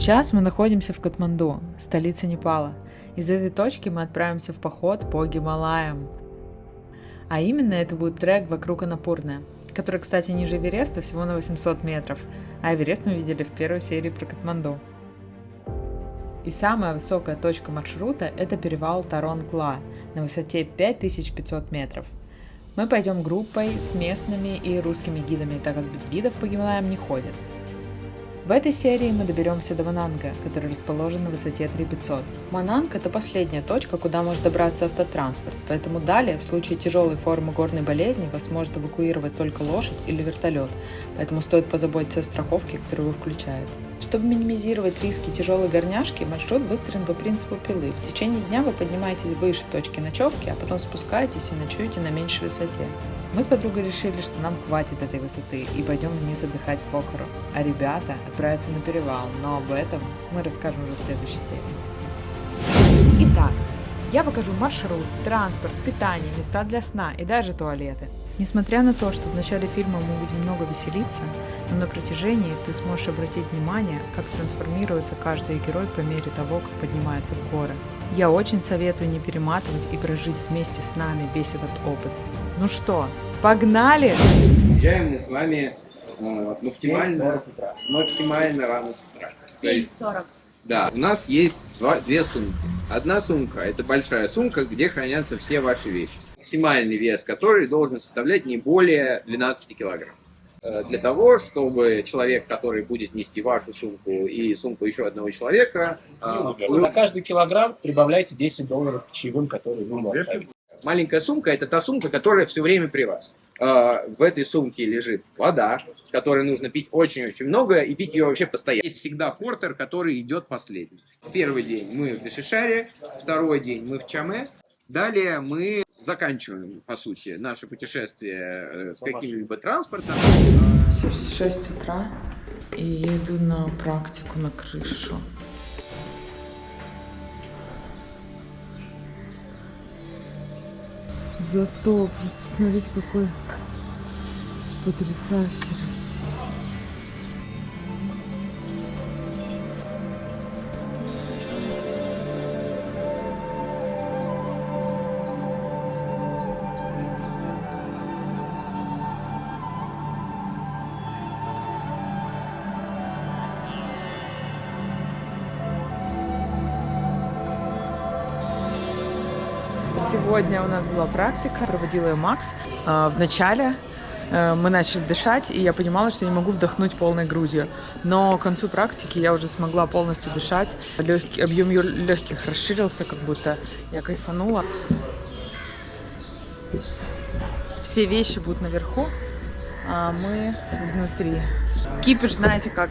Сейчас мы находимся в Катманду, столице Непала. Из этой точки мы отправимся в поход по Гималаям. А именно это будет трек вокруг Аннапурны, который, кстати, ниже Эвереста всего на 800 метров, а Эверест мы видели в первой серии про Катманду. И самая высокая точка маршрута – это перевал Тарон-Кла на высоте 5500 метров. Мы пойдем группой с местными и русскими гидами, так как без гидов по Гималаям не ходят. В этой серии мы доберемся до Мананга, который расположен на высоте 3500. Мананг – это последняя точка, куда может добраться автотранспорт, поэтому далее, в случае тяжелой формы горной болезни, вас может эвакуировать только лошадь или вертолет, поэтому стоит позаботиться о страховке, которую вы включаете. Чтобы минимизировать риски тяжелой горняшки, маршрут выстроен по принципу пилы. В течение дня вы поднимаетесь выше точки ночевки, а потом спускаетесь и ночуете на меньшей высоте. Мы с подругой решили, что нам хватит этой высоты и пойдем вниз отдыхать в Покору, а ребята отправятся на перевал, но об этом мы расскажем уже в следующей серии. Итак, я покажу маршрут, транспорт, питание, места для сна и даже туалеты. Несмотря на то, что в начале фильма мы будем много веселиться, но на протяжении ты сможешь обратить внимание, как трансформируется каждый герой по мере того, как поднимается в горы. Я очень советую не перематывать и прожить вместе с нами весь этот опыт. Ну что, погнали! Приезжаем мы с вами максимально рано с утра. 7:40. Да, у нас есть две сумки. Одна сумка – это большая сумка, где хранятся все ваши вещи. Максимальный вес которой должен составлять не более 12 килограмм. Для того, чтобы человек, который будет нести вашу сумку и сумку еще одного человека... За каждый килограмм прибавляйте $10 к чаевым, которые вы ему оставите. Маленькая сумка – это та сумка, которая все время при вас. В этой сумке лежит вода, которой нужно пить очень-очень много, и пить ее вообще постоянно. Есть всегда портер, который идет последний. Первый день мы в Бишишаре, второй день мы в Чаме. Далее мы заканчиваем, по сути, наше путешествие с каким-либо транспортом. Сейчас 6 утра, и я иду на практику на крышу. Зато, просто смотрите, какой потрясающий рассвет. Сегодня у нас была практика, проводил ее Макс. В начале мы начали дышать, и я понимала, что я не могу вдохнуть полной грудью. Но к концу практики я уже смогла полностью дышать. Объем легких расширился, как будто я кайфанула. Все вещи будут наверху, а мы внутри. Кипиш, знаете, как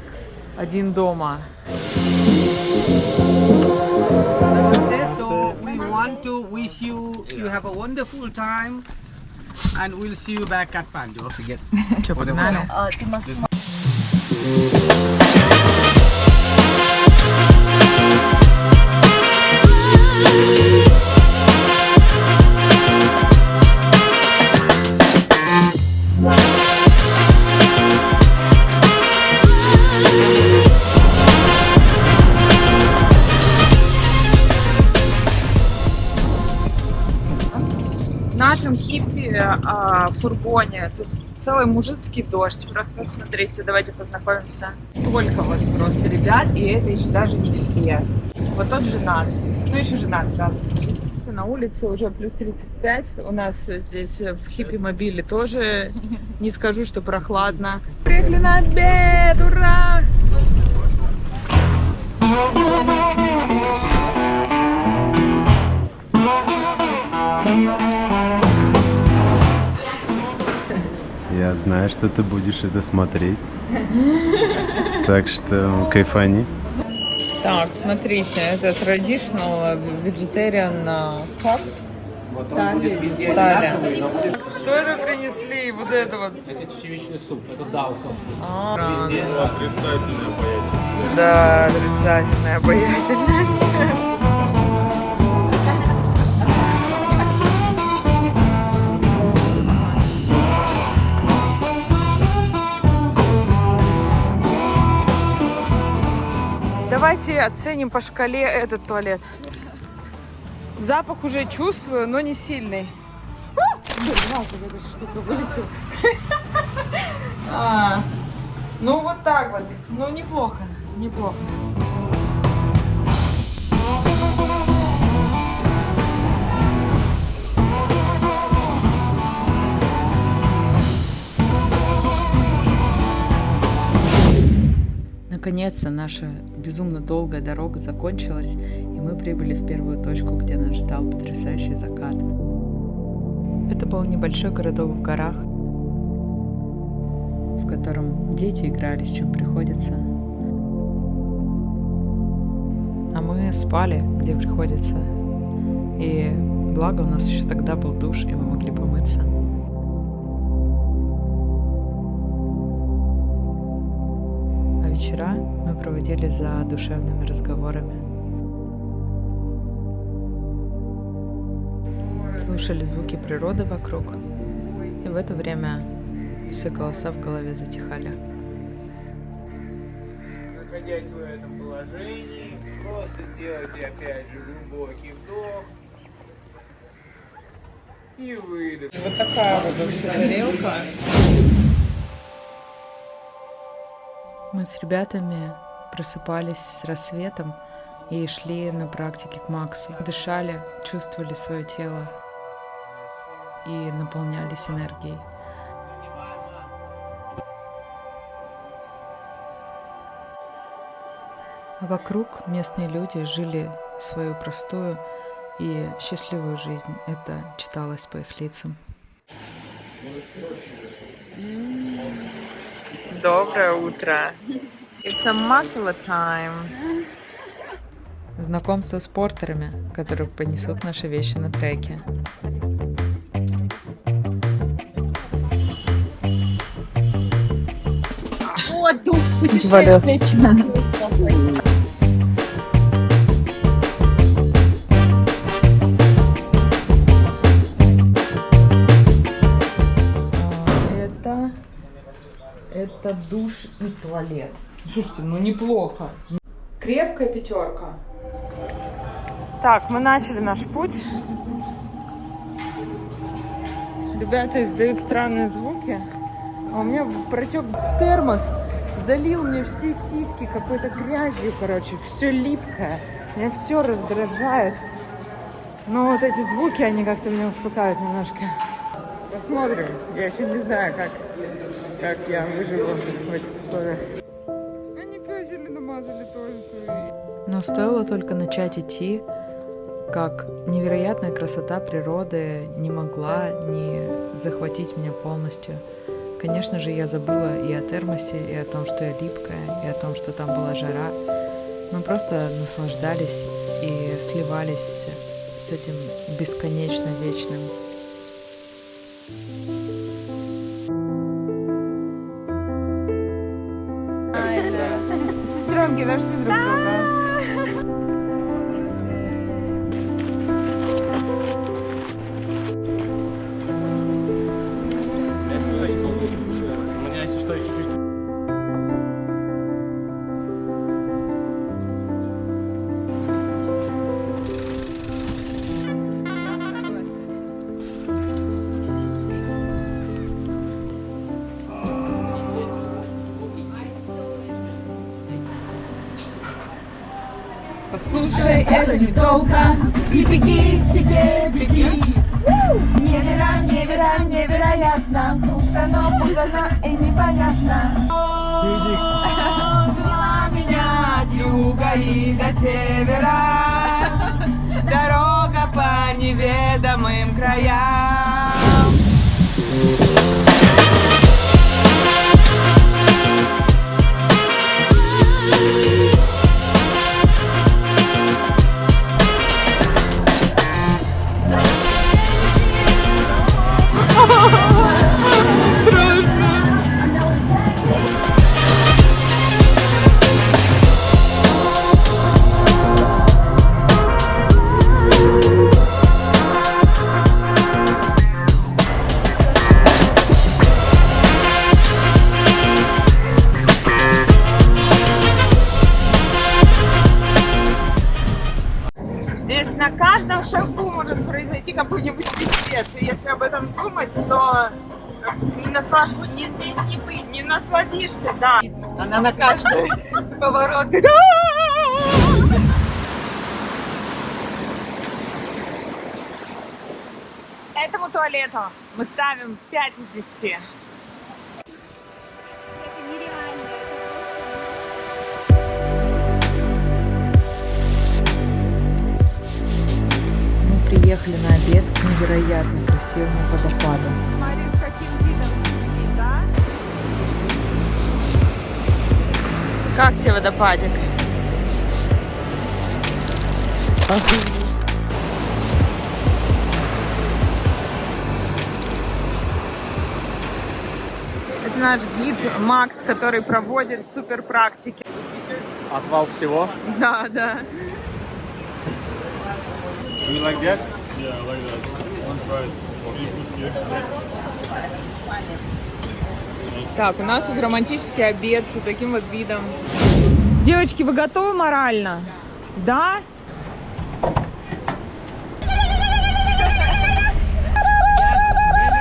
один дома. Want to wish you have a wonderful time, and we'll see you back at Kathmandu. Что, погнали? Ты максимально... В нашем хиппи фургоне тут целый мужицкий дождь. Просто смотрите, давайте познакомимся. Столько вот просто ребят, и это еще даже не все. Вот тот женат. Кто еще женат, сразу скажите. На улице уже плюс 35. У нас здесь в хиппи-мобиле тоже не скажу, что прохладно. Приехали на обед! Ура! Я знаю, что ты будешь это смотреть. Так что кайфани. Так, смотрите, это traditional vegetarian cup. Он будет везде Таля. одинаковый, но будет... Что это принесли? Вот это вот. Это чечевичный суп, это дал, собственно. Везде. Отрицательная обаятельность. Да, отрицательная обаятельность. Давайте оценим по шкале этот туалет. Запах уже чувствую, но не сильный. Эта штука вылетела. Ну вот так вот. Ну неплохо, неплохо. Наконец-то наша безумно долгая дорога закончилась, и мы прибыли в первую точку, где нас ждал потрясающий закат. Это был небольшой городок в горах, в котором дети играли, с чем приходится. А мы спали, где приходится. И благо у нас еще тогда был душ, и мы могли помыться. А вечера мы проводили за душевными разговорами. Слушали звуки природы вокруг, и в это время все голоса в голове затихали. Находясь в этом положении, просто сделайте опять же глубокий вдох и выдох. Вот такая вот тарелка. Мы с ребятами просыпались с рассветом и шли на практике к Максу. Дышали, чувствовали свое тело и наполнялись энергией. А вокруг местные люди жили свою простую и счастливую жизнь. Это читалось по их лицам. Доброе утро. It's a muscle time. Знакомство с портерами, которые понесут наши вещи на треке. Вот дух путешествия человека. Это душ и туалет. Слушайте, ну неплохо. Крепкая пятерка. Так, мы начали наш путь. Ребята издают странные звуки. А у меня протек термос. Залил мне все сиськи какой-то грязью, короче. Все липкое. Меня все раздражает. Но вот эти звуки, они как-то меня успокаивают немножко. Посмотрим. Я еще не знаю, как я выживу в этих условиях. Они пёсели намазали тоже. Но стоило только начать идти, как невероятная красота природы не могла не захватить меня полностью. Конечно же, я забыла и о термосе, и о том, что я липкая, и о том, что там была жара. Мы просто наслаждались и сливались с этим бесконечно вечным. Сестренки нашли друг друга. Послушай, это недолго, и беги себе, беги. Невероятно, путано и непонятно. Вела меня от юга и до севера, дорога по неведомым краям. каждом шагу может произойти какой-нибудь пиздец. И если об этом думать, то не насладишься, да. Она на каждый поворот говорит: Этому туалету мы ставим 5 из 10. Мы приехали на обед к невероятно красивому водопаду. Смотри, с каким видом сидит, да? Как тебе водопадик? Это наш гид Макс, который проводит супер практики. Отвал всего. Да, да. Do you like that? Yeah, I like that. Want to try it? Так, у нас тут романтический обед с вот таким вот видом. Девочки, вы готовы морально? Да?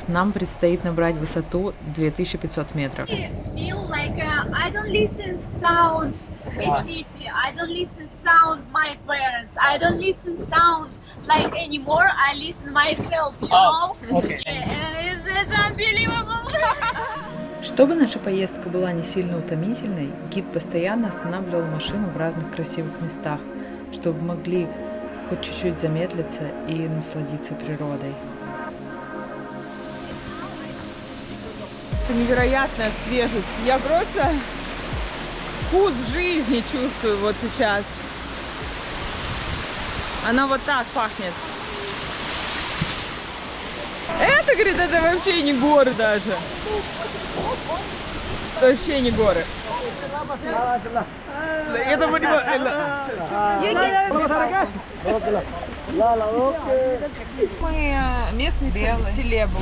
Нам предстоит набрать высоту 2500 метров. feel like I don't listen sound a city. I don't listen sound my parents. I don't listen sound like anymore. I listen myself. You know? Okay. Yeah, it's unbelievable. Чтобы наша поездка была не сильно утомительной, гид постоянно останавливал машину в разных красивых местах, чтобы могли хоть чуть-чуть замедлиться и насладиться природой. Это невероятная свежесть. Я просто вкус жизни чувствую вот сейчас. Она вот так пахнет. Это, говорит, это вообще не горы даже. Это вообще не горы. Это мы местные селебы.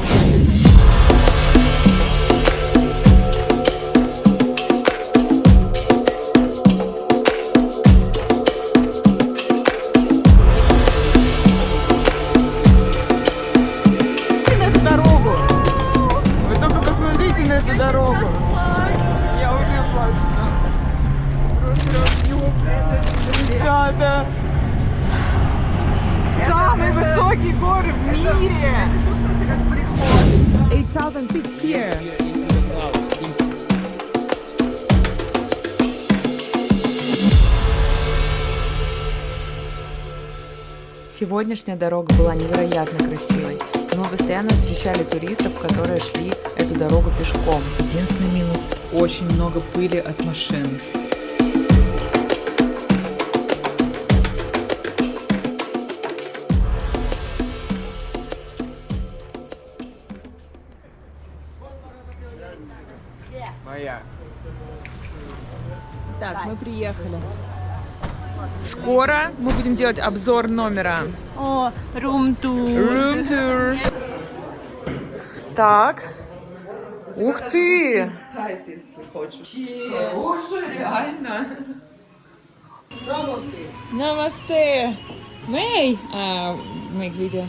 Эту дорогу. Я уже плачу. Ребята, самые высокие горы в мире. 8000 feet here. Сегодняшняя дорога была невероятно красивой, но мы постоянно встречали туристов, которые шли эту дорогу пешком. Единственный минус – очень много пыли от машин. Моя. Так, мы приехали. Скоро мы будем делать обзор номера. О, room tour. Room tour. Так. Ух ты! Боже, реально. Намасте. Мэй. Мэй, видео.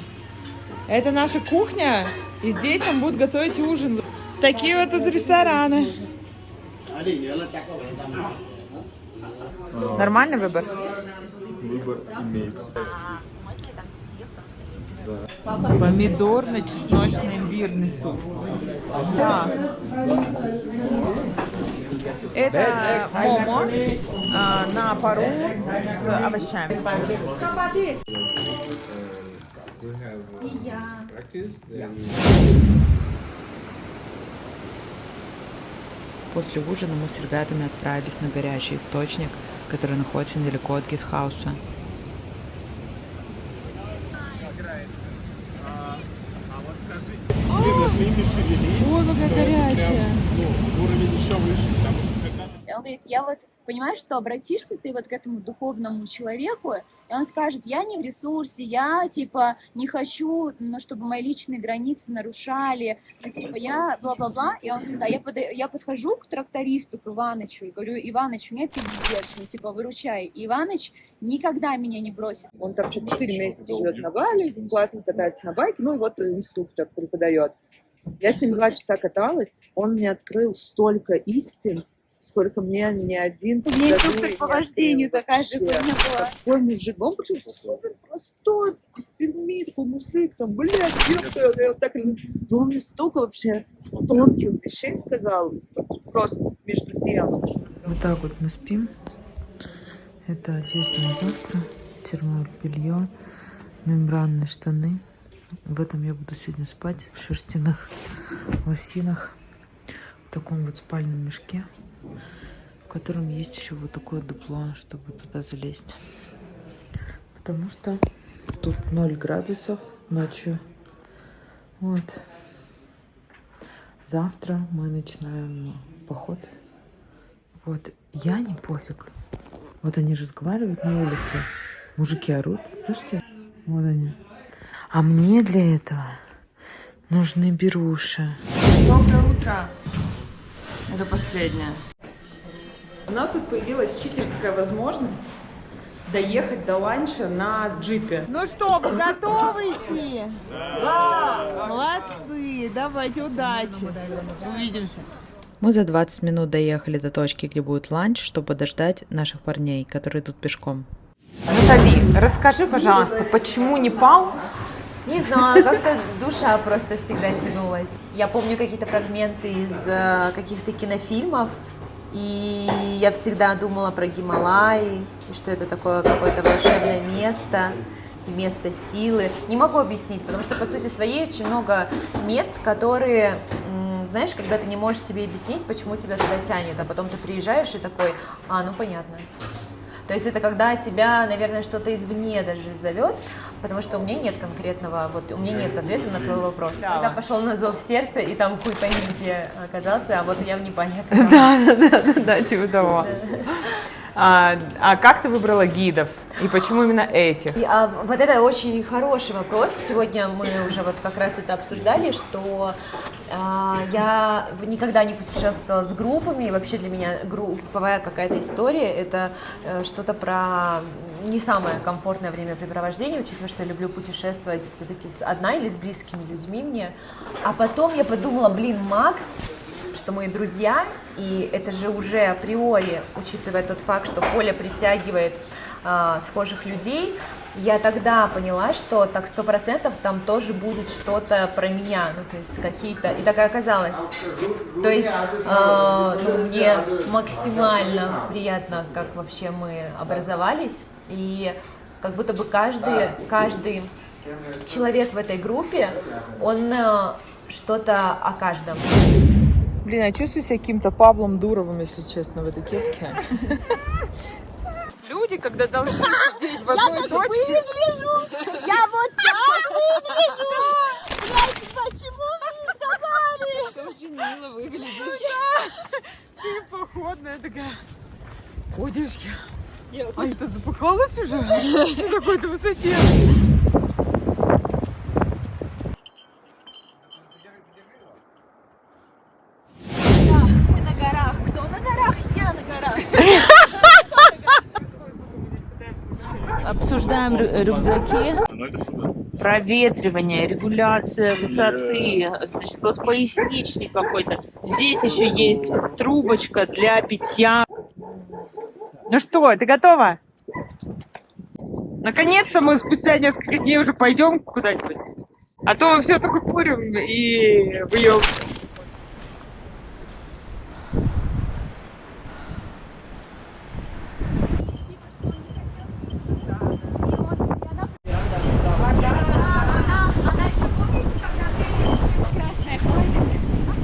Это наша кухня. И здесь нам будут готовить ужин. Такие вот тут рестораны. Нормальный выбор? Выбор имеется. Помидорно-чесночно-имбирный суп. Да. Это момо на пару с овощами. После ужина мы с ребятами отправились на горячий источник, который находится недалеко от гестхауса. Ой, какая горячая. Уровень еще выше, потому что Он говорит, я вот понимаю, что обратишься ты вот к этому духовному человеку, и он скажет, я не в ресурсе, я, типа, не хочу, ну, чтобы мои личные границы нарушали, ну, типа, я бла-бла-бла, и он говорит, я подхожу к трактористу, к Иванычу, и говорю, Иваныч, у меня пиздец, ну, типа, выручай, и Иваныч никогда меня не бросит. Он там что-то 4 месяца живет на Бали, классно катается на байке, ну и вот инструктор преподает. Я с ним 2 часа каталась, он мне открыл столько истин, сколько мне ни один... У меня инструктор по вождению такая же хуйня была. Такой мужик, он причем супер простой, такой мужик, там, блядь, ёпта, я вот так... Ну, он мне столько вообще тонких вещей сказал, просто между делом. Вот так вот мы спим. Это одежда на завтра, термобелье, мембранные штаны. В этом я буду сегодня спать, в шерстяных лосинах, в таком вот спальном мешке, в котором есть еще вот такое дупло, чтобы туда залезть. Потому что тут 0 градусов ночью. Вот. Завтра мы начинаем поход. Вот. Я не пофиг. Вот они разговаривают на улице. Мужики орут. Слышите? Вот они. А мне для этого нужны беруши. Доброе утро. Это последнее. У нас тут появилась читерская возможность доехать до ланча на джипе. Ну что, вы готовы идти? Да! Молодцы! Давайте, удачи! Увидимся. Мы за 20 минут доехали до точки, где будет ланч, чтобы подождать наших парней, которые идут пешком. Натали, расскажи, пожалуйста, почему Непал? Не знаю, как-то душа просто всегда тянулась. Я помню какие-то фрагменты из каких-то кинофильмов, и я всегда думала про Гималаи, и что это такое какое-то волшебное место, место силы. Не могу объяснить, потому что, по сути своей, очень много мест, которые, знаешь, когда ты не можешь себе объяснить, почему тебя туда тянет, а потом ты приезжаешь и такой, ну понятно. То есть это когда тебя, наверное, что-то извне даже зовет, потому что у меня нет конкретного, вот у меня нет ответа на твой вопрос. Когда пошел на зов сердца, и там хуй пойми где оказался, а вот я в Непале оказалась. Да, типа того. А как ты выбрала гидов? И почему именно этих? Вот это очень хороший вопрос. Сегодня мы уже вот как раз это обсуждали, что я никогда не путешествовала с группами, и вообще для меня групповая какая-то история, это что-то про не самое комфортное времяпрепровождение, учитывая, что я люблю путешествовать все-таки одна или с близкими людьми мне. А потом я подумала, Макс, что мы друзья, и это же уже априори, учитывая тот факт, что Коля притягивает схожих людей, я тогда поняла, что так 100% там тоже будет что-то про меня, ну то есть какие-то, и так и оказалось. То есть мне максимально приятно, как вообще мы образовались, и как будто бы каждый человек в этой группе, он что-то о каждом. Блин, я чувствую себя каким-то Павлом Дуровым, если честно, в этой кепке. Люди, когда должны сидеть в одной точке... Я вот так выгляжу! Блядь, почему вы не сказали? Ты очень мило выглядишь. Ты походная такая. Ой, девочки, Аня-то запыхалась уже на какой-то высоте. Мы на горах. Кто на горах? Я на горах. Обсуждаем рюкзаки, проветривание, регуляция высоты, значит, вот поясничник какой-то. Здесь еще есть трубочка для питья. Ну что, ты готова? Наконец-то мы спустя несколько дней уже пойдем куда-нибудь. А то мы все только курим и выебываем.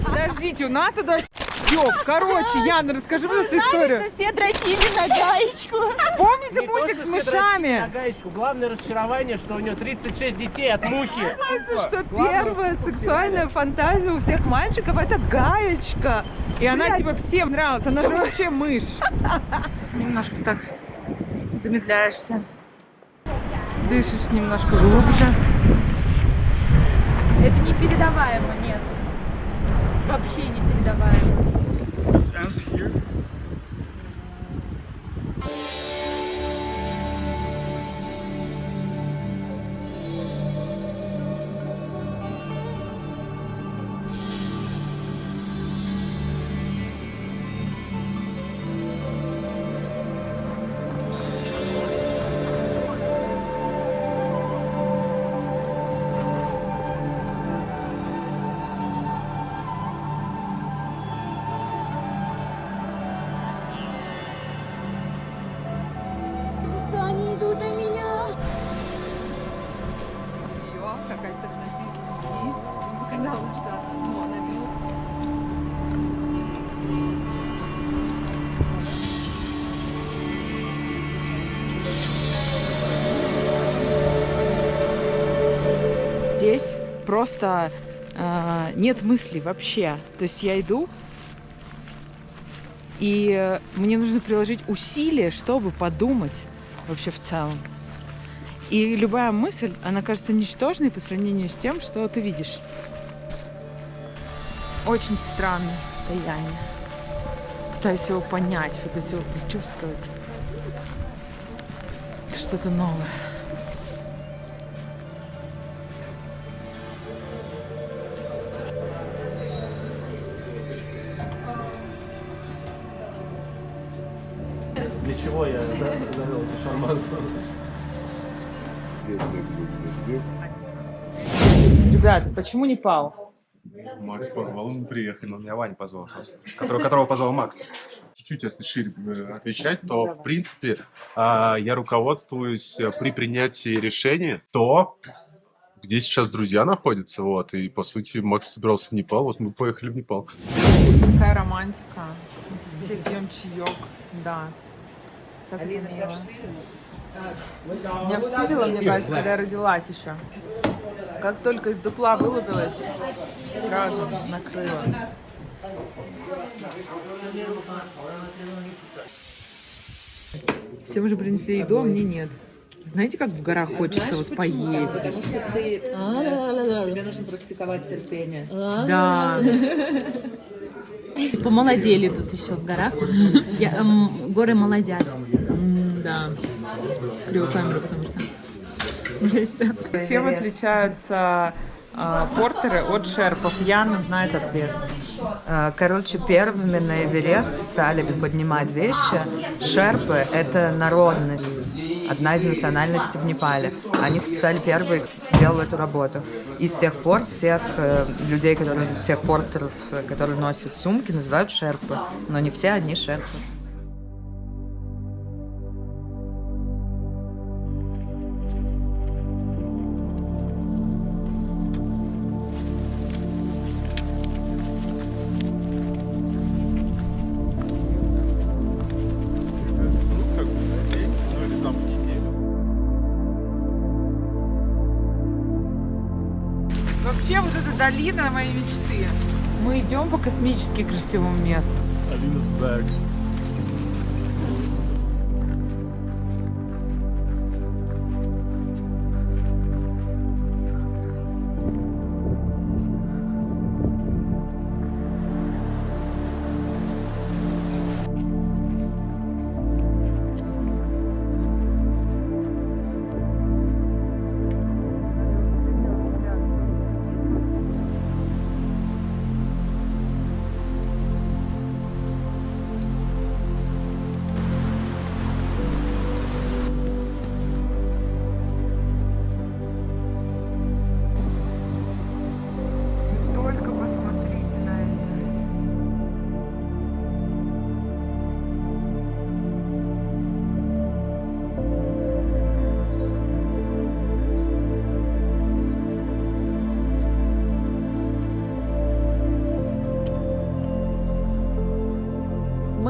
Подождите, у нас туда чаек. Короче, Яна, расскажи мне эту историю. Все дрочили на гаечку. Помните Не мультик то, с что все дрочили на мышами? гаечку. Главное разочарование, что у нее 36 детей от мухи. Оказывается, что первая сексуальная фантазия у всех мальчиков — это гаечка. И она типа всем нравилась. Она же вообще мышь. Немножко так замедляешься. Дышишь немножко глубже. Это непередаваемо, нет. Вообще непередаваемо. Они идут на меня. Какая-то альтернатива. Показалось, что она била. Здесь просто нет мыслей вообще. То есть я иду, и мне нужно приложить усилия, чтобы подумать вообще в целом. И любая мысль, она кажется ничтожной по сравнению с тем, что ты видишь. Очень странное состояние. Пытаюсь его понять, пытаюсь его почувствовать. Это что-то новое. Для чего я завел эту шарманку? Ребята, почему не пал? Макс позвал, мы приехали. Но меня Ваня позвал, собственно. Которого позвал Макс. Чуть-чуть, если шире отвечать, то, в принципе, я руководствуюсь при принятии решения, то, где сейчас друзья находятся, вот, и, по сути, Макс собирался в Непал, вот мы поехали в Непал. Такая романтика. Все пьем чаек, да. Так Алина, тебя вштырила? Меня вштырила, мне кажется, когда я родилась еще. Как только из дупла вылупилась, сразу накрыла. Всем уже принесли еду, а мне нет. Знаете, как в горах хочется вот поесть? Тебе нужно практиковать терпение. Да. Помолодели тут еще в горах. Горы молодят. Да. Криво камеру, потому что... Чем отличаются портеры от шерпов? Яна знает ответ. Короче, первыми на Эверест стали поднимать вещи. Шерпы — это народные, одна из национальностей в Непале. Они стали первые, делали эту работу. И с тех пор всех людей, всех портеров, которые носят сумки, называют шерпы. Но не все одни шерпы. Вообще вот эта долина моей мечты. Мы идем по космически красивому месту. Алинас бэг.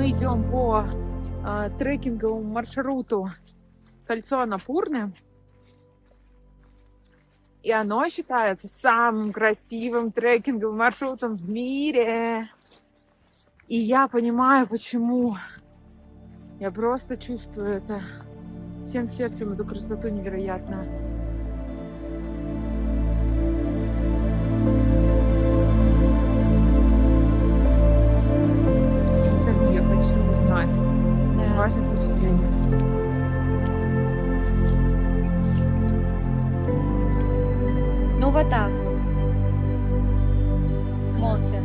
Мы идем по трекинговому маршруту Кольцо Анапурны. И оно считается самым красивым трекинговым маршрутом в мире. И я понимаю, почему. Я просто чувствую это всем сердцем, эту красоту невероятную. Я хочу узнать ваше впечатление. Ну вот так вот. Молча.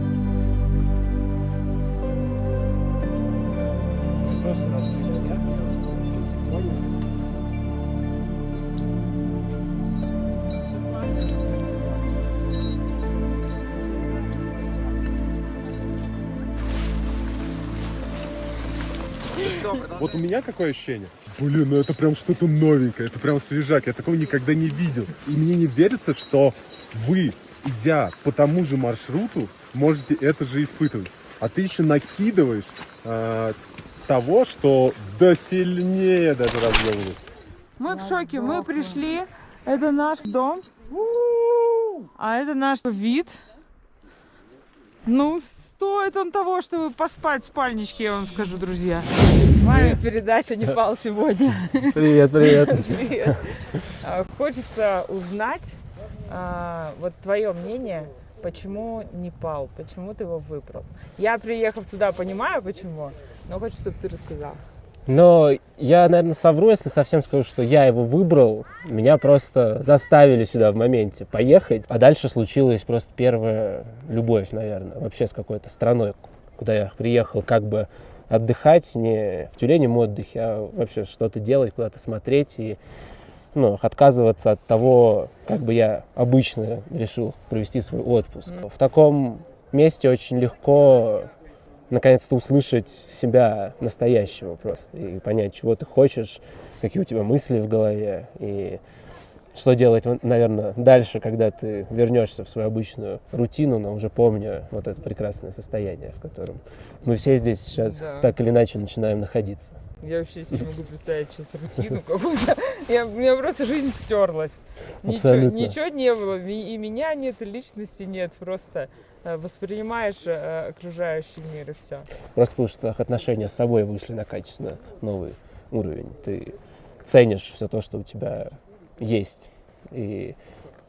Вот у меня какое ощущение? Блин, ну это прям что-то новенькое, это прям свежак, я такого никогда не видел. И мне не верится, что вы, идя по тому же маршруту, можете это же испытывать. А ты еще накидываешь того, что да сильнее даже разъемывает. Мы в шоке, мы пришли, это наш дом, а это наш вид. Ну, стоит он того, чтобы поспать в спальничке, я вам скажу, друзья. С вами передача «Непал» сегодня. Привет, привет. Привет. Хочется узнать вот твое мнение, почему Непал, почему ты его выбрал. Я, приехав сюда, понимаю, почему, но хочется, чтобы ты рассказал. Но я, наверное, совру, если совсем скажу, что я его выбрал. Меня просто заставили сюда в моменте поехать. А дальше случилась просто первая любовь, наверное, вообще с какой-то страной, куда я приехал как бы отдыхать, не в тюремном отдыхе, а вообще что-то делать, куда-то смотреть и отказываться от того, как бы я обычно решил провести свой отпуск. В таком месте очень легко наконец-то услышать себя настоящего просто и понять, чего ты хочешь, какие у тебя мысли в голове и что делать, наверное, дальше, когда ты вернешься в свою обычную рутину, но уже помня вот это прекрасное состояние, в котором мы все здесь сейчас так или иначе начинаем находиться. Я вообще себе не могу представить сейчас рутину какую-то. У меня просто жизнь стерлась. Ничего не было. И меня нет, и личности нет. Просто воспринимаешь окружающий мир и все. Просто потому что отношения с собой вышли на качественно новый уровень. Ты ценишь все то, что у тебя есть. И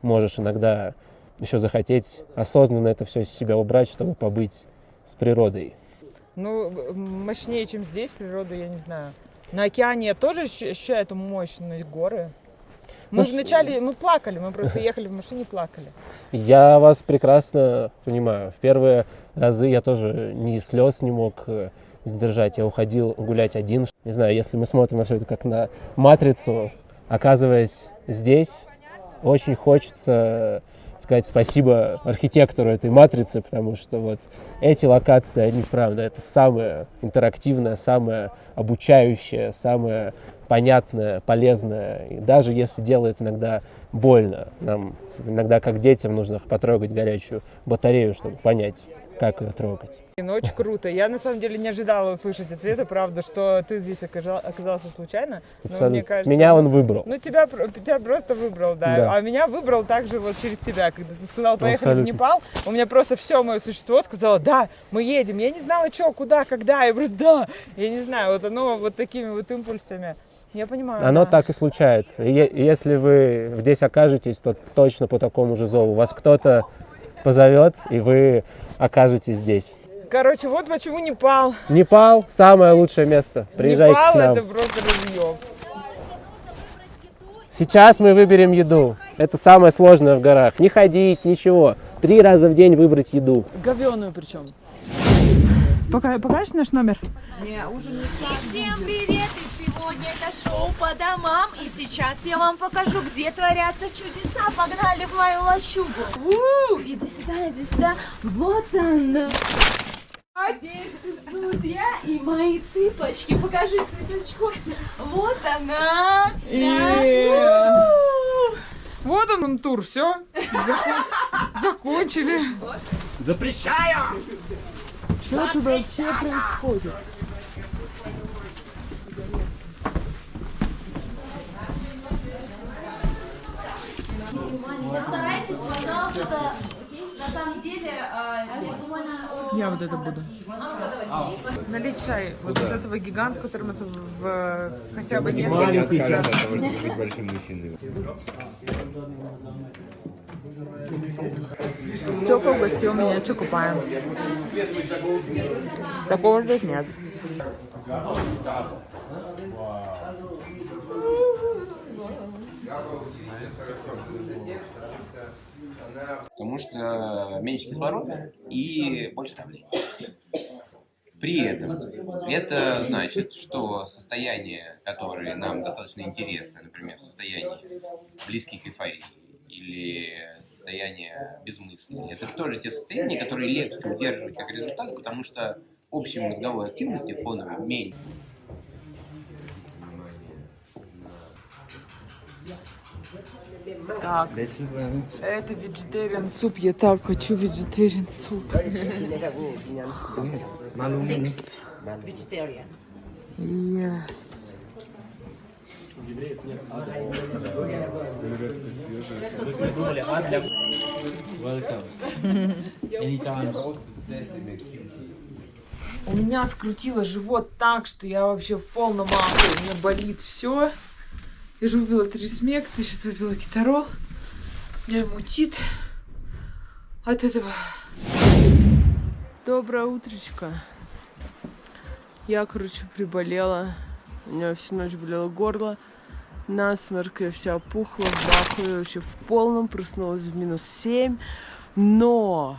можешь иногда еще захотеть осознанно это все из себя убрать, чтобы побыть с природой. Ну, мощнее, чем здесь, природа, я не знаю. На океане я тоже ощущаю эту мощность горы. Мы вначале плакали, мы просто ехали в машине, плакали. Я вас прекрасно понимаю. В первые разы я тоже ни слез не мог сдержать. Я уходил гулять один. Не знаю, если мы смотрим на все это как на матрицу, оказываясь здесь, очень хочется сказать спасибо архитектору этой матрицы, потому что вот эти локации, они правда, это самое интерактивное, самое обучающее, самое понятное, полезное. И даже если делает иногда больно, нам иногда как детям нужно потрогать горячую батарею, чтобы понять, как ее трогать. Ну, очень круто. Я на самом деле не ожидала услышать ответа, правда, что ты здесь оказался случайно. Но мне кажется, меня он выбрал. Ну, тебя просто выбрал, да. А меня выбрал также вот через тебя. Когда ты сказал, поехали в Непал, у меня просто все мое существо сказало, да, мы едем. Я не знала, что, куда, когда. Я просто, да. Я не знаю, вот оно вот такими вот импульсами. Я понимаю. Оно так и случается. И если вы здесь окажетесь, то точно по такому же зову. Вас кто-то позовет, и вы окажетесь здесь. Короче, вот почему Непал. Непал – самое лучшее место. Приезжайте Непал к нам. это просто разъем. Сейчас мы выберем еду. Это самое сложное в горах. Не ходить, ничего. 3 раза в день выбрать еду. Говёную причем. Покажешь наш номер? Всем привет! И сегодня это шоу по домам. И сейчас я вам покажу, где творятся чудеса. Погнали в мою лачугу. Иди сюда. Вот она. Здесь Зудя и мои цыпочки. Покажи цыпочку. Вот она. Вот он тур, все. Закончили. Запрещаю! Что тут вообще происходит? Я вот это буду. Налить чай вот из этого гигантского термоса в хотя бы несколько. Маленький час. быть большим мужчиной. Степа угостил меня чокопаем. Такого здесь нет. Потому что меньше кислорода и больше давления. При этом это значит, что состояние, которое нам достаточно интересно, например, состояние близких к эйфории или состояние безмыслия, это тоже те состояния, которые легче удерживать как результат, потому что общей мозговой активности фоновой меньше. Так, это vegetarian суп. Я так хочу vegetarian суп. Yes. У меня скрутило живот так, что я вообще в полном ахуе. У меня болит все. Я же выпила трисмек, ты сейчас выпила кетарол. Меня мутит от этого. Доброе утречко. Я, короче, приболела. У меня всю ночь болело горло. Насморк, я вся опухла, в ахуе, вообще в полном. Проснулась в -7. Но...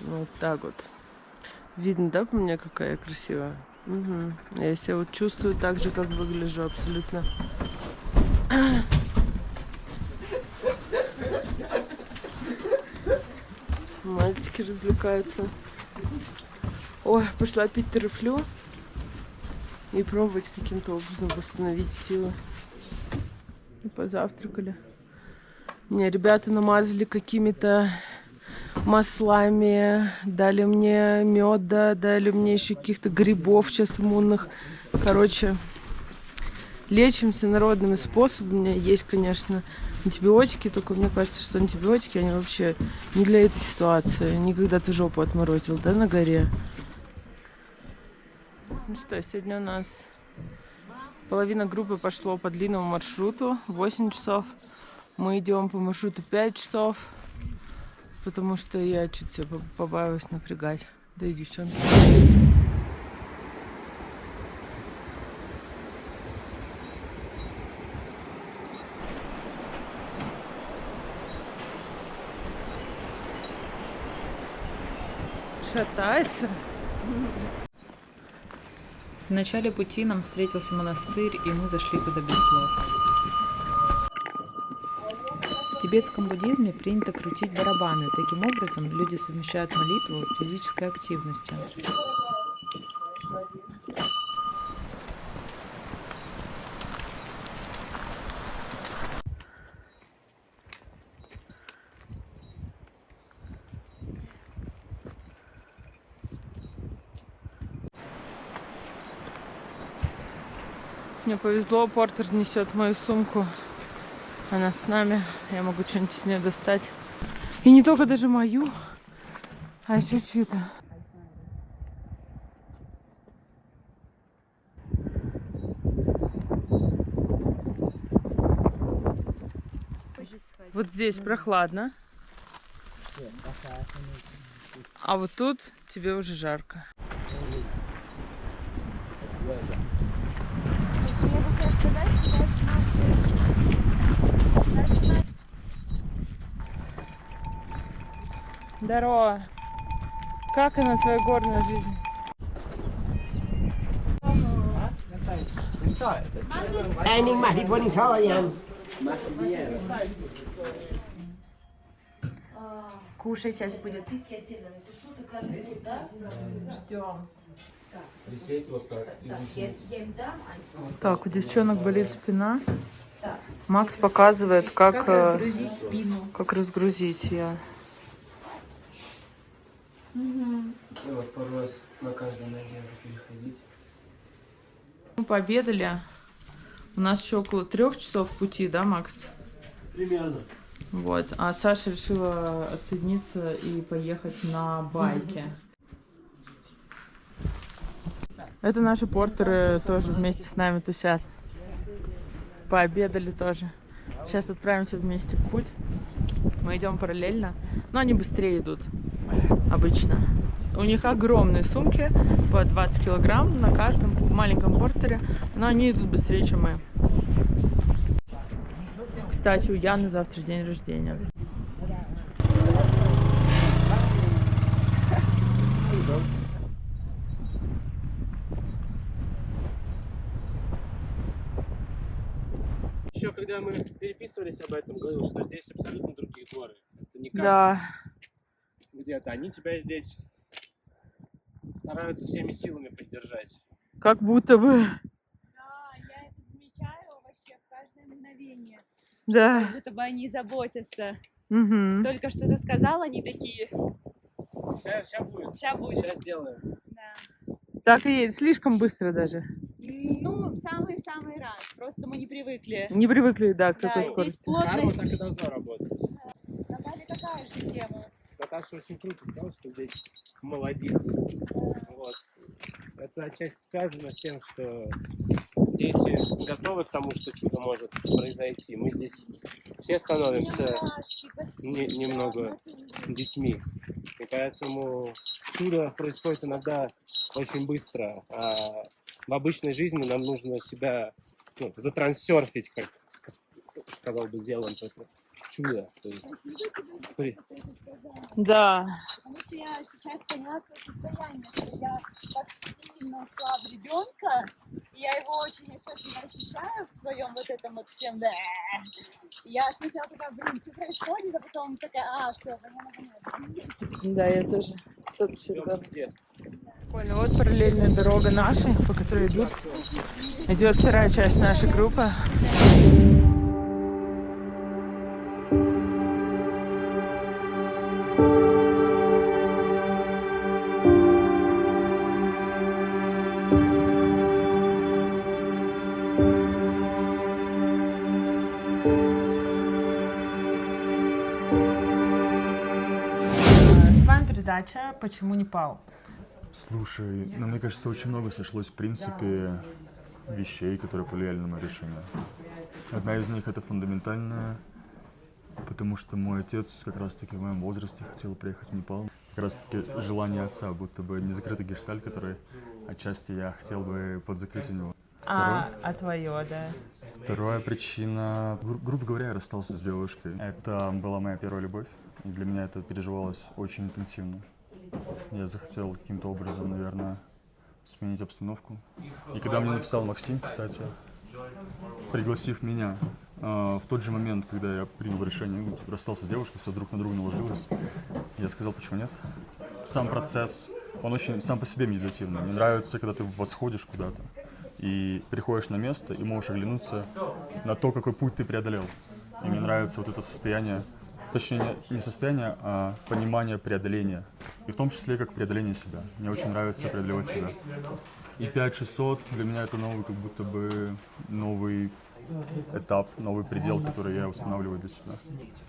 вот так вот. Видно, да, по мне, какая я красивая? Угу. Я себя вот чувствую так же, как выгляжу абсолютно. Мальчики развлекаются. Ой, пошла пить терафлю и пробовать каким-то образом восстановить силы. И позавтракали. Мне ребята намазали какими-то маслами, дали мне меда, дали мне еще каких-то грибов сейчас иммунных. Короче, лечимся народными способами. Есть, конечно, антибиотики, только мне кажется, что антибиотики, они вообще не для этой ситуации. Никогда ты жопу отморозил, да, на горе? Ну что, сегодня у нас половина группы пошло по длинному маршруту, 8 часов. Мы идем по маршруту 5 часов. Потому что я чуть себя побаиваюсь напрягать. Да и девчонки. Шатается. В начале пути нам встретился монастырь, и мы зашли туда без слов. В тибетском буддизме принято крутить барабаны. Таким образом, люди совмещают молитву с физической активностью. Мне повезло, Портер несет мою сумку. Она с нами, я могу что-нибудь из нее достать. И не только даже мою, а еще чью-то. Вот здесь прохладно, а вот тут тебе уже жарко. Здорово. Как она, твоя горная жизнь? Кушать сейчас будет. Ждем. Так, у девчонок болит спина. Макс показывает, как разгрузить ее. И вот пару раз на каждой ноге переходить. Мы пообедали. У нас еще около 3 часов пути, да, Макс? Примерно. Вот. А Саша решила отсоединиться и поехать на байке. Это наши портеры тоже вместе с нами тусят. Пообедали тоже. Сейчас отправимся вместе в путь. Мы идем параллельно, но они быстрее идут обычно. У них огромные сумки по 20 килограмм на каждом маленьком портере, но они идут быстрее, чем мы. Кстати, у Яны завтра день рождения. Еще когда мы переписывались об этом, говорил, что здесь абсолютно другие горы. Это не как Да. где-то. Они тебя здесь стараются всеми силами поддержать. Как будто бы. Да, я это замечаю вообще в каждое мгновение. Да. Как будто бы они заботятся. Угу. Только что-то сказал, они такие. Сейчас будет. Сейчас будет. Сейчас сделаем. Да. Так и есть. Слишком быстро даже. Ну, в самый-самый раз. Просто мы не привыкли. Не привыкли, да, к Да, такой здесь скорости. Карма плотность. так и должна работать. На Бали такая же тема. Наташа очень круто сказала, что здесь молодец. Вот. Это отчасти связано с тем, что дети готовы к тому, что чудо может произойти. Мы здесь все становимся немного детьми. И поэтому чудо происходит иногда очень быстро. А в обычной жизни нам нужно себя затрансерфить, как сказал бы Зеланд, это чудо. То есть, Да. Потому что я сейчас поняла свое состояние, что я так сильно ушла в ребенка, и я его очень отчетливо ощущаю в своем вот этом вот всем, да. Я сначала такая, блин, что происходит, а потом такая, все, понятно. Да, я тоже. Тут все Прикольно. Вот параллельная дорога наша, по которой идет вторая часть нашей группы. С вами передача «Почему Непал?». Слушай, ну, мне кажется, очень много сошлось, в принципе, вещей, которые повлияли на мое решение. Одна из них — это фундаментальная, потому что мой отец как раз-таки в моем возрасте хотел приехать в Непал. Как раз-таки желание отца, будто бы незакрытый гештальт, который отчасти я хотел бы подзакрыть у него. А твое, да? Вторая причина, грубо говоря, я расстался с девушкой. Это была моя первая любовь, и для меня это переживалось очень интенсивно. Я захотел каким-то образом, наверное, сменить обстановку. И когда мне написал Максим, кстати, пригласив меня в тот же момент, когда я принял решение, расстался с девушкой, все друг на друга наложилось, я сказал, почему нет. Сам процесс, он очень сам по себе медитативный. Мне нравится, когда ты восходишь куда-то и приходишь на место и можешь оглянуться на то, какой путь ты преодолел. И мне нравится вот это состояние, точнее, не состояние, а понимание преодоления. И в том числе, как преодоление себя. Мне очень нравится преодолевать себя. И 5600 для меня это новый, как будто бы новый этап, новый предел, который я устанавливаю для себя.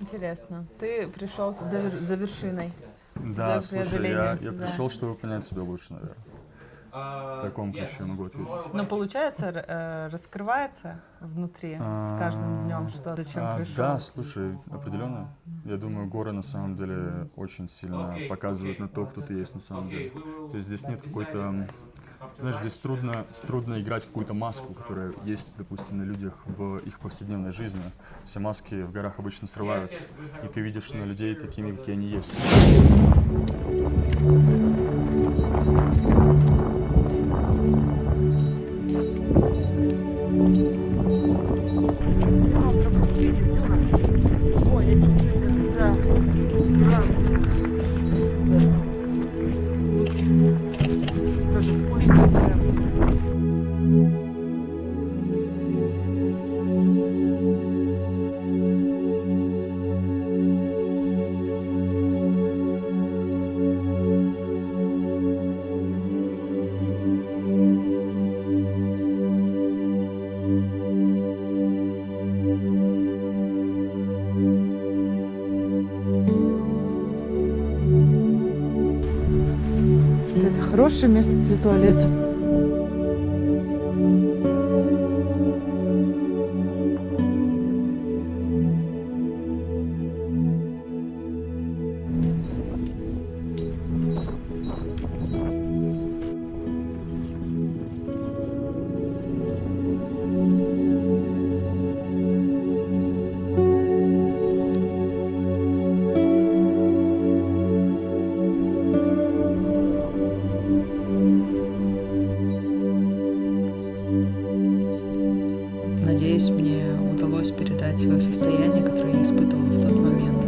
Интересно. Ты пришел за вершиной. Да, за слушай, я себя. пришел, чтобы понять себя лучше, наверное. В таком ключе я могу ответить. Но получается, раскрывается внутри с каждым днем, что зачем пришел? Да, слушай, определенно. Я думаю, горы на самом деле очень сильно показывают на то, кто ты есть на самом деле. То есть здесь нет какой-то... Знаешь, здесь трудно играть какую-то маску, которая есть, допустим, на людях в их повседневной жизни. Все маски в горах обычно срываются, и ты видишь на людей такими, какие они есть. хорошее место для туалета. Надеюсь, мне удалось передать свое состояние, которое я испытывала в тот момент.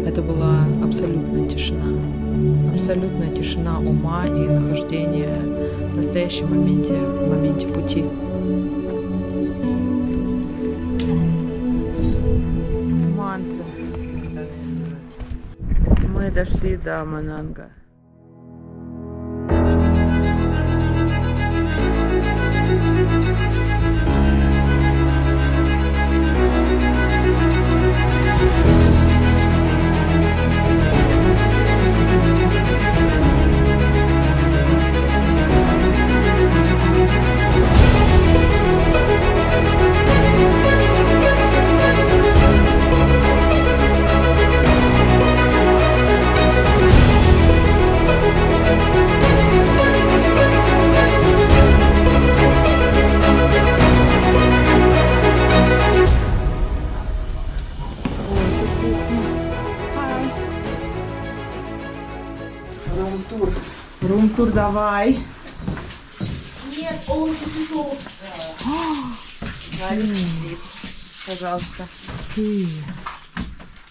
Это была абсолютная тишина ума и нахождение в настоящем моменте, в моменте пути. Мантра. Мы дошли до Мананга. Рум-тур давай. Нет, очень удобно. Смотри, пожалуйста. Ты.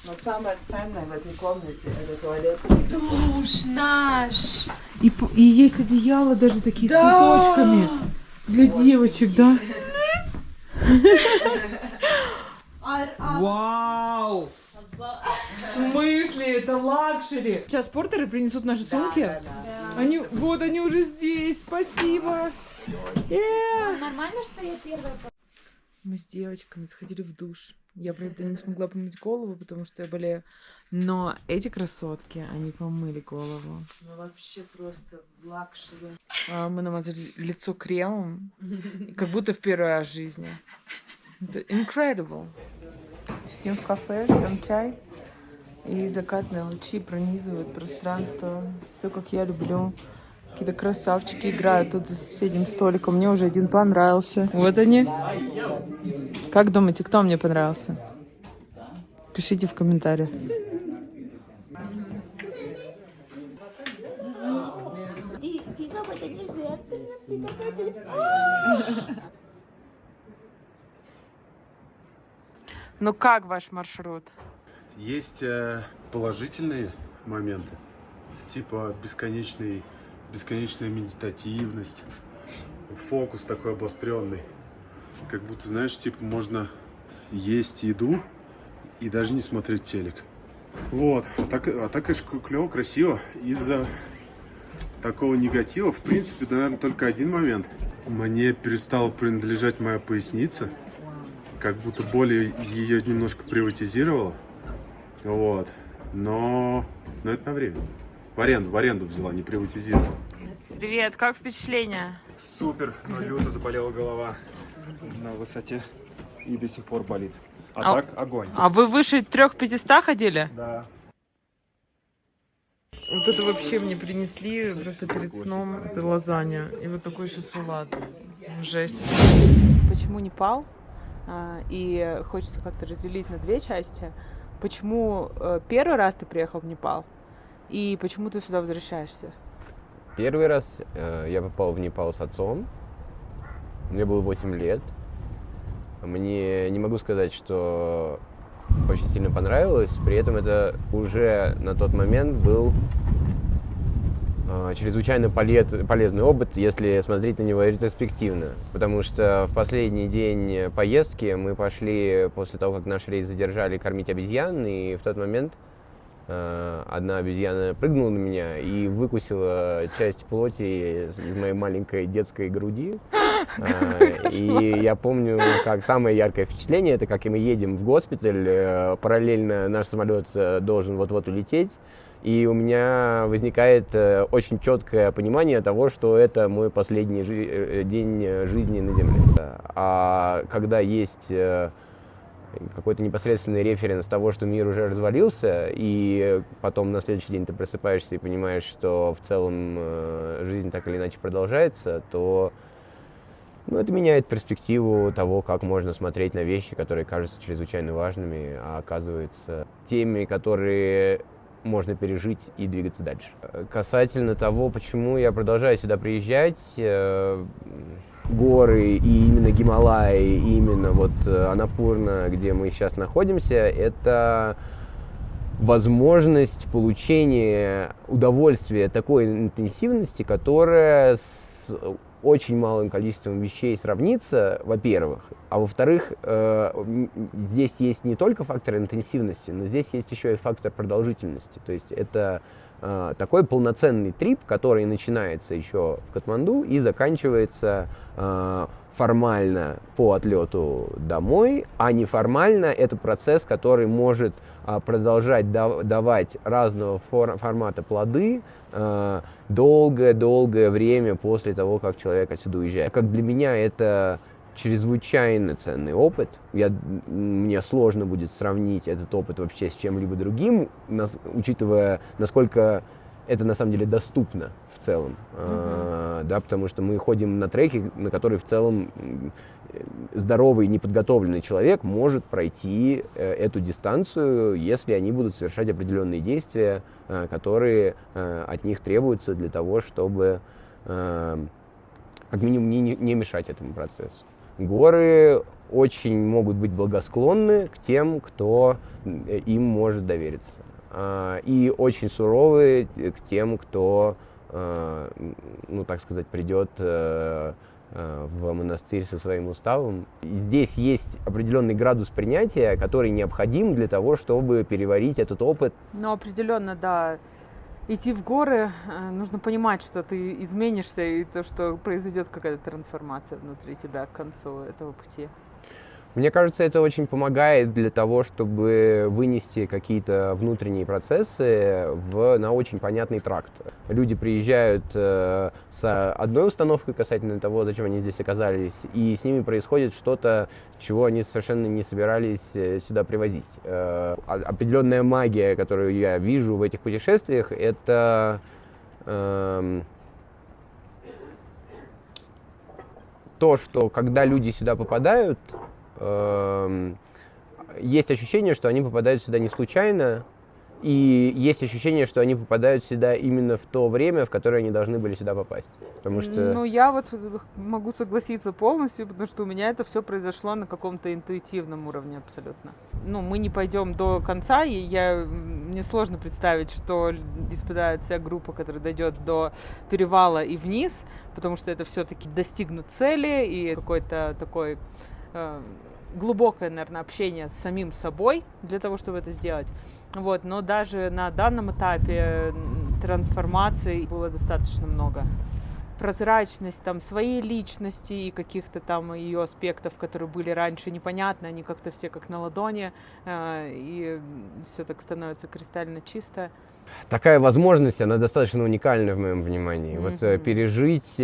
Но самое ценное в этой комнате это туалет. Душ наш. И есть одеяла даже такие с цветочками. Для девочек, да? Вау! В смысле? Это лакшери. Сейчас портеры принесут наши сумки? Они уже здесь. Спасибо. Нормально, что я первая? Мы с девочками сходили в душ. Я, правда, не смогла помыть голову, потому что я болею. Но эти красотки, они помыли голову. Ну вообще просто лакшери. Мы намазали лицо кремом, как будто в первый раз в жизни. Это incredible. Сидим в кафе, пьем чай, и закатные лучи пронизывают пространство. Все, как я люблю. Какие-то красавчики играют тут за соседним столиком. Мне уже один понравился. Вот они. Как думаете, кто мне понравился? Пишите в комментариях. Ты какой-то не жертва. Ну как ваш маршрут? Есть положительные моменты, типа бесконечная медитативность, фокус такой обостренный. Как будто, знаешь, типа можно есть еду и даже не смотреть телек. Вот. А так, конечно, клево, красиво. Из-за такого негатива, в принципе, наверное, только один момент. Мне перестала принадлежать моя поясница. Как будто более ее немножко приватизировала. Вот. Но это на время. В аренду взяла, не приватизировала. Привет, как впечатление? Супер, но люто заболела голова на высоте и до сих пор болит. А так огонь. А вы выше 3500 ходили? Да. Вот это вообще мне принесли просто перед сном. Это лазанья. И вот такой еще салат. Жесть. Почему Непал? И хочется как-то разделить на две части. Почему первый раз ты приехал в Непал? И почему ты сюда возвращаешься? Первый раз я попал в Непал с отцом. Мне было 8 лет. Мне не могу сказать, что очень сильно понравилось. При этом это уже на тот момент был чрезвычайно полезный опыт, если смотреть на него ретроспективно. Потому что в последний день поездки мы пошли, после того, как наш рейс задержали, кормить обезьян. И в тот момент одна обезьяна прыгнула на меня и выкусила часть плоти из моей маленькой детской груди. И я помню, как самое яркое впечатление, это как мы едем в госпиталь, параллельно наш самолет должен вот-вот улететь, И у меня возникает очень четкое понимание того, что это мой последний день жизни на Земле. А когда есть какой-то непосредственный референс того, что мир уже развалился, и потом на следующий день ты просыпаешься и понимаешь, что в целом жизнь так или иначе продолжается, то это меняет перспективу того, как можно смотреть на вещи, которые кажутся чрезвычайно важными, а оказываются теми, которые можно пережить и двигаться дальше. Касательно того, почему я продолжаю сюда приезжать, горы и именно Гималаи, и именно вот Анапурна, где мы сейчас находимся, это возможность получения удовольствия такой интенсивности, которая с очень малым количеством вещей сравнится, во-первых, а во-вторых, здесь есть не только фактор интенсивности, но здесь есть еще и фактор продолжительности. То есть это такой полноценный трип, который начинается еще в Катманду и заканчивается формально по отлету домой, а неформально это процесс, который может продолжать давать разного формата плоды долгое-долгое время после того, как человек отсюда уезжает. Как для меня это чрезвычайно ценный опыт. Мне сложно будет сравнить этот опыт вообще с чем-либо другим, учитывая, насколько это на самом деле доступно в целом. Да, потому что мы ходим на треки, на которые в целом здоровый, неподготовленный человек может пройти эту дистанцию, если они будут совершать определенные действия, которые от них требуются для того, чтобы как минимум не мешать этому процессу. Горы очень могут быть благосклонны к тем, кто им может довериться. И очень суровые к тем, кто, так сказать, придет в монастырь со своим уставом. Здесь есть определенный градус принятия, который необходим для того, чтобы переварить этот опыт. Ну, определенно, да. Идти в горы, нужно понимать, что ты изменишься, и то, что произойдет какая-то трансформация внутри тебя к концу этого пути. Мне кажется, это очень помогает для того, чтобы вынести какие-то внутренние процессы на очень понятный тракт. Люди приезжают с одной установкой касательно того, зачем они здесь оказались, и с ними происходит что-то, чего они совершенно не собирались сюда привозить. Определенная магия, которую я вижу в этих путешествиях, это то, что когда люди сюда попадают, есть ощущение, что они попадают сюда не случайно, и есть ощущение, что они попадают сюда именно в то время, в которое они должны были сюда попасть. Потому что... Ну, я вот могу согласиться полностью, потому что у меня это все произошло на каком-то интуитивном уровне абсолютно. Мы не пойдем до конца, и мне сложно представить, что испытает вся группа, которая дойдет до перевала и вниз, потому что это все-таки достигнут цели, и какой-то такой... глубокое, наверное, общение с самим собой для того, чтобы это сделать. Но даже на данном этапе трансформации было достаточно много. Прозрачность своей личности и каких-то там ее аспектов, которые были раньше непонятны, они как-то все как на ладони, и все так становится кристально чисто. Такая возможность, она достаточно уникальна в моем понимании. Пережить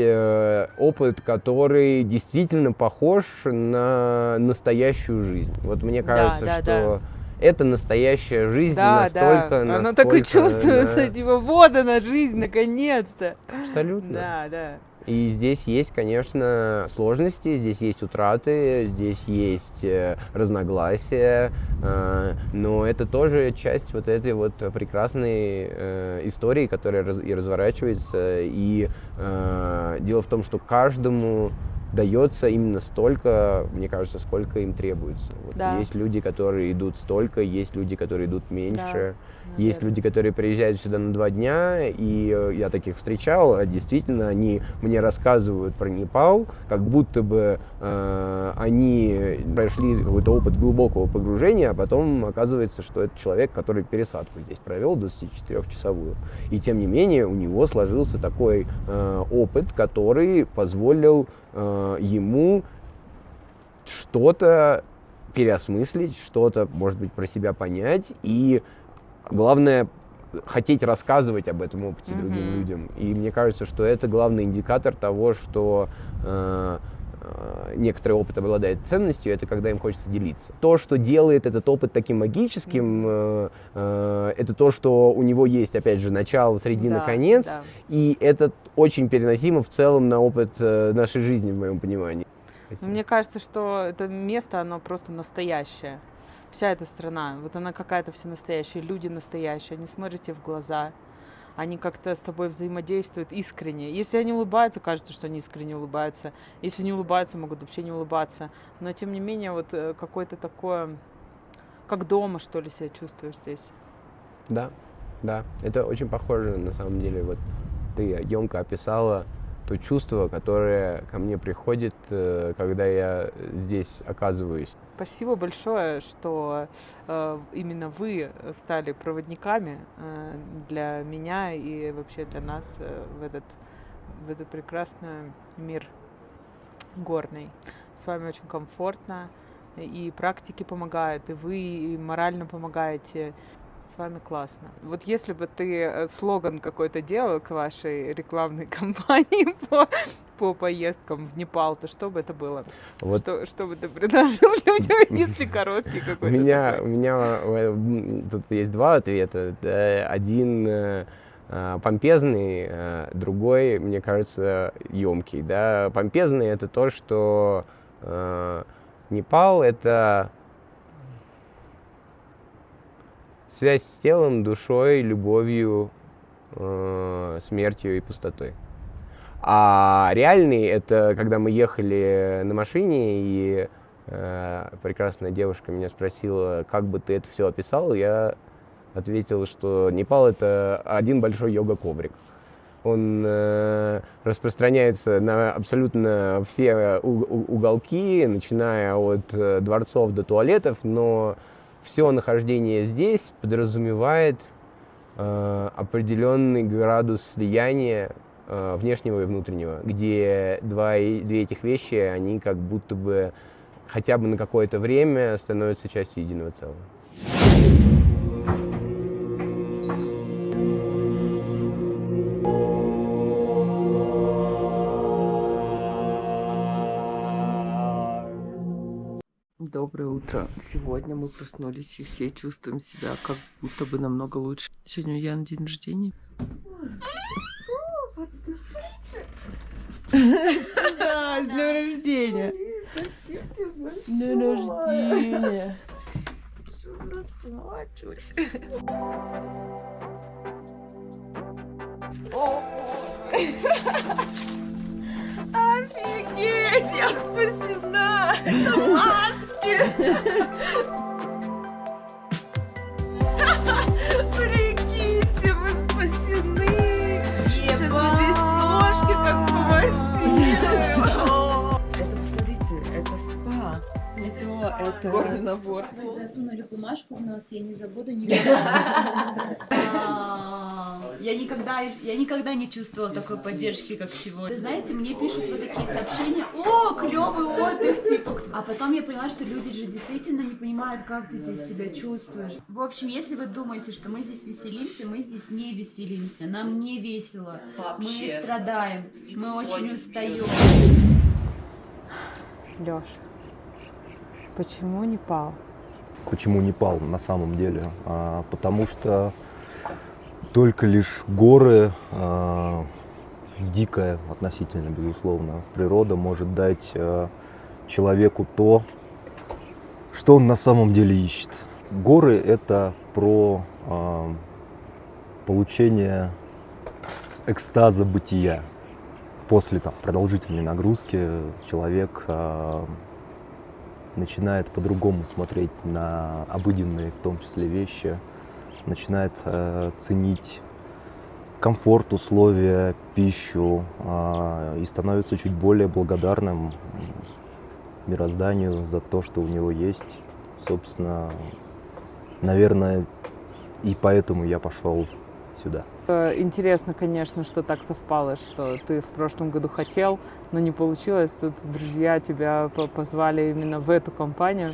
опыт, который действительно похож на настоящую жизнь. Мне кажется, что это настоящая жизнь настолько... Оно так и чувствуется, вот она жизнь, наконец-то. Абсолютно. Да. И здесь есть, конечно, сложности, здесь есть утраты, здесь есть разногласия, но это тоже часть вот этой вот прекрасной истории, которая и разворачивается. И дело в том, что каждому дается именно столько, мне кажется, сколько им требуется. Есть люди, которые идут столько, есть люди, которые идут меньше. Есть люди, которые приезжают сюда на 2 дня, и я таких встречал, действительно, они мне рассказывают про Непал, как будто бы они прошли какой-то опыт глубокого погружения, а потом оказывается, что это человек, который пересадку здесь провел 24-часовую. И тем не менее у него сложился такой опыт, который позволил ему что-то переосмыслить, что-то, может быть, про себя понять и главное, хотеть рассказывать об этом опыте другим людям. И мне кажется, что это главный индикатор того, что некоторый опыт обладает ценностью, это когда им хочется делиться. То, что делает этот опыт таким магическим, это то, что у него есть, опять же, начало, середина, конец, и это очень переносимо в целом на опыт нашей жизни, в моем понимании. Мне кажется, что это место, оно просто настоящее. Вся эта страна, вот она какая-то вся настоящая, люди настоящие, они смотрят тебе в глаза, они как-то с тобой взаимодействуют искренне. Если они улыбаются, кажется, что они искренне улыбаются. Если не улыбаются, могут вообще не улыбаться. Но, тем не менее, вот какое-то такое, как дома, что ли, себя чувствуешь здесь. Да, да, это очень похоже, на самом деле. Вот ты емко описала то чувство, которое ко мне приходит, когда я здесь оказываюсь. Спасибо большое, что именно вы стали проводниками для меня и вообще для нас в этот прекрасный мир горный. С вами очень комфортно, и практики помогают, и вы и морально помогаете. С вами классно. Вот если бы ты слоган какой-то делал к вашей рекламной кампании по поездкам в Непал, то что бы это было? Вот. Что бы ты предложил людям, если короткий какой-то? У меня тут есть два ответа. Один помпезный, другой, мне кажется, емкий. Да? Помпезный — это то, что Непал — это связь с телом, душой, любовью, смертью и пустотой. А реальный — это когда мы ехали на машине, и прекрасная девушка меня спросила, как бы ты это все описал. Я ответил, что Непал — это один большой йога-коврик. Он распространяется на абсолютно все уголки, начиная от дворцов до туалетов, но все нахождение здесь подразумевает определенный градус слияния внешнего и внутреннего, где две этих вещи, они как будто бы хотя бы на какое-то время становятся частью единого целого. Доброе утро. Сегодня мы проснулись и все чувствуем себя как будто бы намного лучше. Сегодня у Яны день рождения. Да, с днем рождения! Спасибо тебе большое. С днем рождения! Сейчас расплачусь. Офигеть, я спасена! Это маски! Прикиньте, мы спасены! Сейчас мы здесь ножки как помассируем. Это, посмотрите, это спа. Все, это горный набор. Засунули бумажку в нос, я не забуду никогда. Я никогда не чувствовала такой поддержки, как сегодня. Вы знаете, мне пишут вот такие сообщения: о, клевый отдых, типа. А потом я поняла, что люди же действительно не понимают, как ты здесь себя чувствуешь. В общем, если вы думаете, что мы здесь веселимся, мы здесь не веселимся. Нам не весело. Вообще. Мы страдаем. Мы очень устаем. Лёш, почему Непал? Почему Непал на самом деле? Потому что только лишь горы, дикая относительно, безусловно, природа может дать человеку то, что он на самом деле ищет. Горы — это про получение экстаза бытия. После продолжительной нагрузки человек начинает по-другому смотреть на обыденные, в том числе, вещи, начинает ценить комфорт, условия, пищу и становится чуть более благодарным мирозданию за то, что у него есть. Собственно, наверное, и поэтому я пошел сюда. Интересно, конечно, что так совпало, что ты в прошлом году хотел, но не получилось. Тут друзья тебя позвали именно в эту компанию.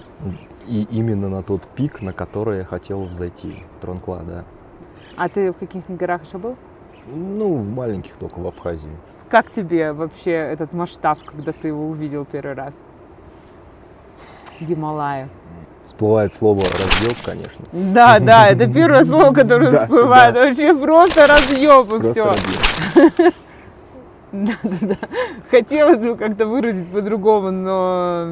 И именно на тот пик, на который я хотел взойти, Тронкла, да. А ты в каких-нибудь горах еще был? Ну, в маленьких только, в Абхазии. Как тебе вообще этот масштаб, когда ты его увидел первый раз? Гималаи. Всплывает слово «разъеб», конечно. Да, да, это первое слово, которое Да, всплывает. да. Вообще просто разъеб и Просто все. разъеб. Да, да, да. Хотелось бы как-то выразить по-другому, но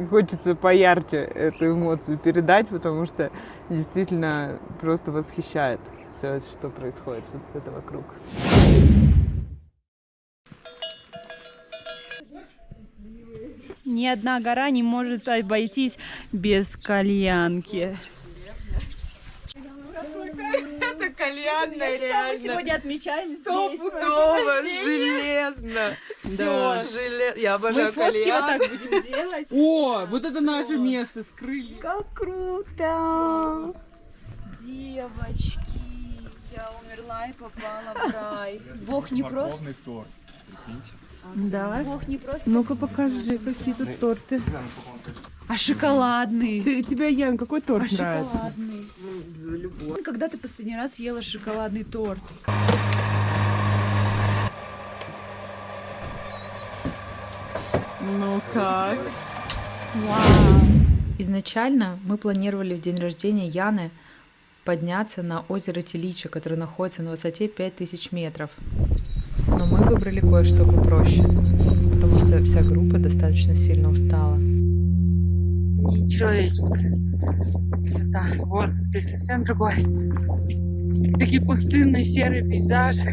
хочется поярче эту эмоцию передать, потому что действительно просто восхищает все, что происходит вот это вокруг. Ни одна гора не может обойтись без кальянки. Это кальянная, реально. Мы сегодня отмечаем Стопудово, железно. Все, железно. Я обожаю Мы фотки кальян. вот так будем делать. О, вот это наше место, скрыли. Как круто! Девочки, я умерла и попала в рай. Бог не просто... Морковный торт, прикиньте. Да. Бог не просто... Ну-ка покажи, какие тут торты. А шоколадный? Тебе, Ян, какой торт нравится? Шоколадный. Любой. Когда ты последний раз ела шоколадный торт? Ну как? Вау! Изначально мы планировали в день рождения Яны подняться на озеро Телича, которое находится на высоте 5000 метров. Но мы выбрали кое-что попроще, потому что вся группа достаточно сильно устала. Нечеловеческая высота. Воздух здесь совсем другой. Такие пустынные серые пейзажи.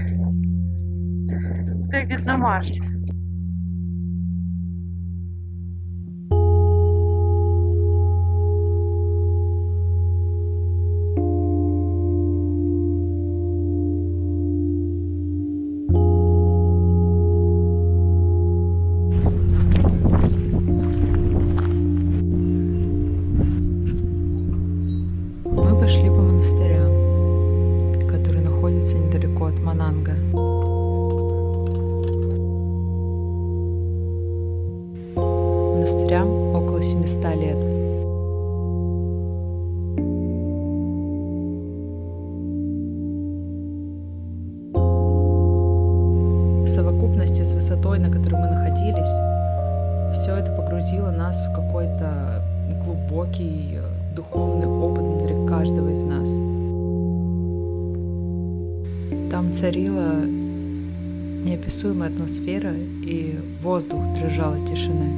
Ты где-то на Марсе. Мы пошли по монастырям, которые находятся недалеко от Мананга. Монастырям около 700 лет. В совокупности с высотой, на которой мы находились, все это погрузило нас в какой-то глубокий духовный опыт внутри каждого из нас. Там царила неописуемая атмосфера, и воздух дрожал от тишины.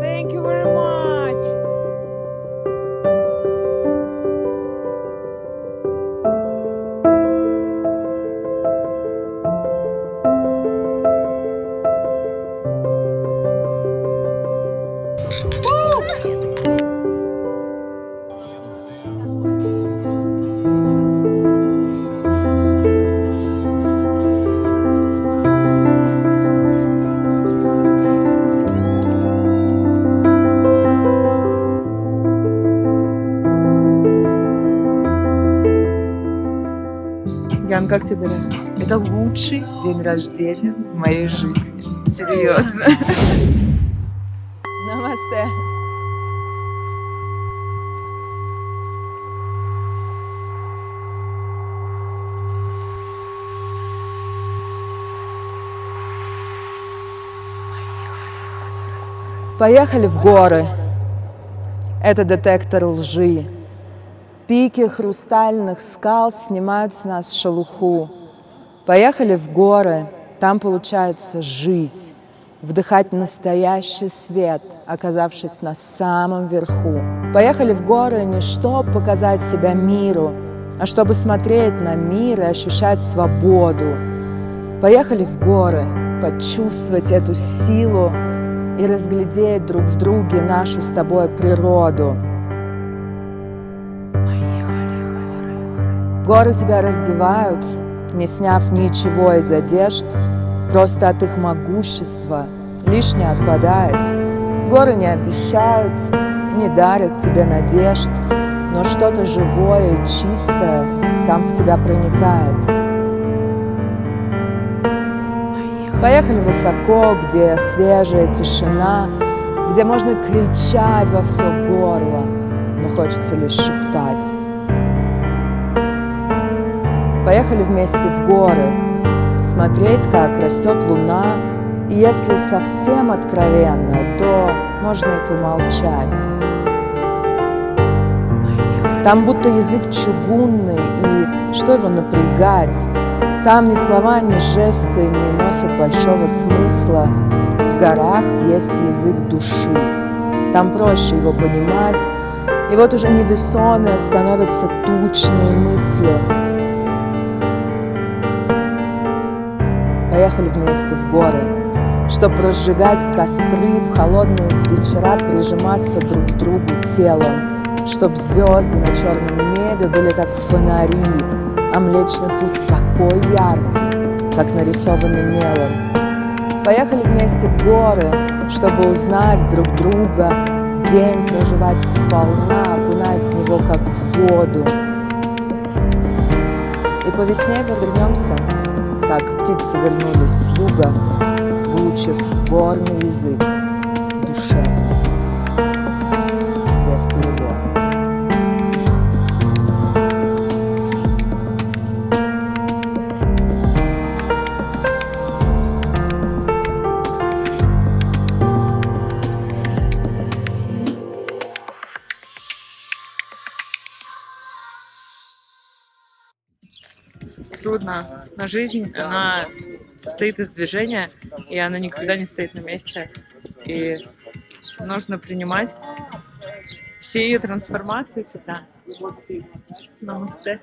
Thank you very much. Ян, как тебе? Это лучший день рождения в моей жизни. Серьезно. Намасте. Поехали в горы. Это детектор лжи. Пики хрустальных скал снимают с нас шелуху. Поехали в горы. Там получается жить, вдыхать настоящий свет, оказавшись на самом верху. Поехали в горы не чтобы показать себя миру, а чтобы смотреть на мир и ощущать свободу. Поехали в горы, почувствовать эту силу и разглядеть друг в друге нашу с тобой природу. Горы тебя раздевают, не сняв ничего из одежд, просто от их могущества лишнее отпадает. Горы не обещают, не дарят тебе надежд, но что-то живое и чистое там в тебя проникает. Поехали высоко, где свежая тишина, где можно кричать во все горло, но хочется лишь шептать. Поехали вместе в горы, смотреть, как растет луна, и если совсем откровенно, то можно и помолчать. Там будто язык чугунный, и что его напрягать? Там ни слова, ни жесты не носят большого смысла. В горах есть язык души. Там проще его понимать, и вот уже невесомые становятся тучные мысли. Поехали вместе в горы, чтоб разжигать костры, в холодные вечера прижиматься друг к другу телом, чтоб звезды на черном небе были как фонари, а Млечный Путь такой яркий, как нарисованный мелом. Поехали вместе в горы, чтобы узнать друг друга, день проживать сполна, окунаясь в него как в воду. И по весне вернемся, как птицы вернулись с юга, выучив горный язык душевный, без перевода. Трудно, но жизнь, она состоит из движения, и она никогда не стоит на месте. И нужно принимать все ее трансформации всегда. Намасте.